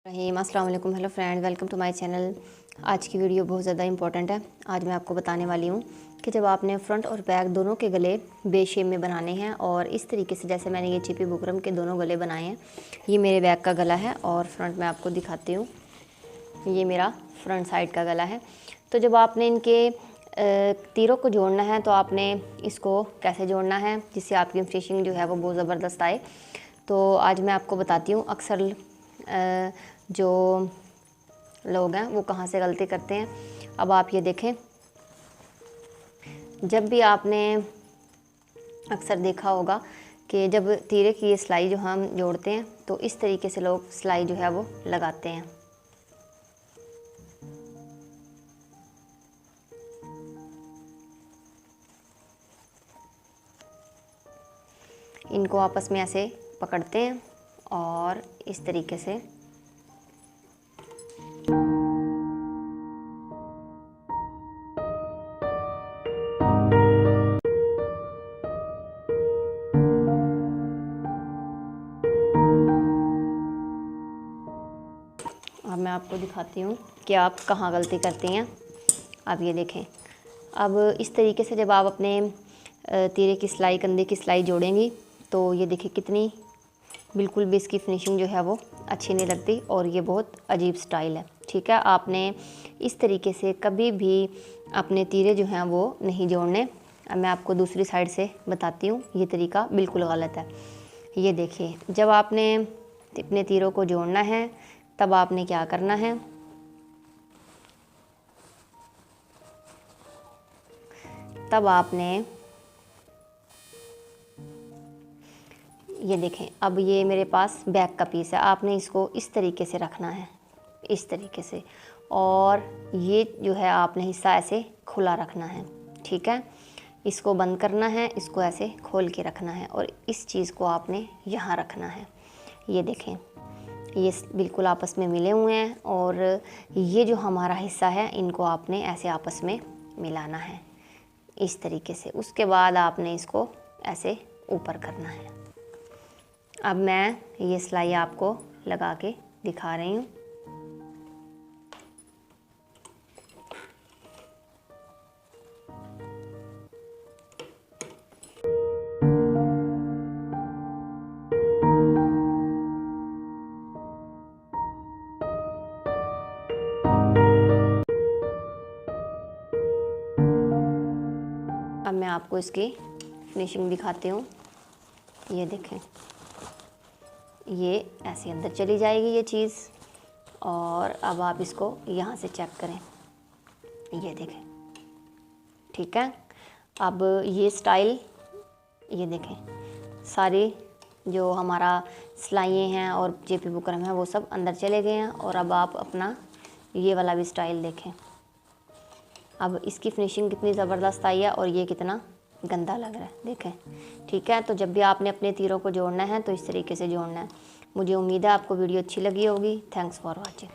रहीम अस्सलाम वालेकुम। Hello friend, welcome to my channel. आज की वीडियो बहुत ज़्यादा इंपॉर्टेंट है। आज मैं आपको बताने वाली हूँ कि जब आपने फ्रंट और बैक दोनों के गले बे शेप में बनाने हैं और इस तरीके से जैसे मैंने ये चिपी बुकरम के दोनों गले बनाए हैं। ये मेरे बैक का गला है और फ्रंट में आपको दिखाती हूँ, ये मेरा फ्रंट साइड का गला है। तो जब आपने इनके तीरों को जोड़ना है तो आपने इसको कैसे जोड़ना है जिससे आपकी फिनिशिंग जो है वो बहुत ज़बरदस्त आए। तो आज मैं आपको बताती हूँ अक्सर जो लोग हैं वो कहाँ से गलती करते हैं। अब आप ये देखें, जब भी आपने अक्सर देखा होगा कि जब तीरे की ये सिलाई जो हम जोड़ते हैं तो इस तरीके से लोग सिलाई जो है वो लगाते हैं। इनको आपस में ऐसे पकड़ते हैं और इस तरीके से अब मैं आपको दिखाती हूँ कि आप कहाँ गलती करती हैं। अब ये देखें, अब इस तरीके से जब आप अपने तीरे की सिलाई, कंधे की सिलाई जोड़ेंगी तो ये देखिए कितनी बिल्कुल भी इसकी फिनिशिंग जो है वो अच्छी नहीं लगती और ये बहुत अजीब स्टाइल है। ठीक है, आपने इस तरीके से कभी भी अपने तीरे जो हैं वो नहीं जोड़ने। अब मैं आपको दूसरी साइड से बताती हूँ, ये तरीका बिल्कुल गलत है। ये देखिए, जब आपने अपने तीरों को जोड़ना है तब आपने क्या करना है, तब आपने ये देखें, अब ये मेरे पास बैक का पीस है, आपने इसको इस तरीके से रखना है, इस तरीके से, और ये जो है आपने हिस्सा ऐसे खुला रखना है। ठीक है, इसको बंद करना है, इसको ऐसे खोल के रखना है और इस चीज़ को आपने यहाँ रखना है। ये देखें, ये बिल्कुल आपस में मिले हुए हैं और ये जो हमारा हिस्सा है इनको आपने ऐसे आपस में मिलाना है इस तरीके से। उसके बाद आपने इसको ऐसे ऊपर करना है। अब मैं ये सिलाई आपको लगा के दिखा रही हूँ। अब मैं आपको इसकी फिनिशिंग दिखाती हूँ। ये देखें, ये ऐसे अंदर चली जाएगी ये चीज़, और अब आप इसको यहाँ से चेक करें, ये देखें। ठीक है, अब ये स्टाइल, ये देखें, सारी जो हमारा सिलाइयाँ हैं और जेपी बुकरम है वो सब अंदर चले गए हैं। और अब आप अपना ये वाला भी स्टाइल देखें, अब इसकी फिनिशिंग कितनी ज़बरदस्त आई है और ये कितना गंदा लग रहा है, देखें। ठीक है, तो जब भी आपने अपने तीरों को जोड़ना है तो इस तरीके से जोड़ना है। मुझे उम्मीद है आपको वीडियो अच्छी लगी होगी। Thanks for watching.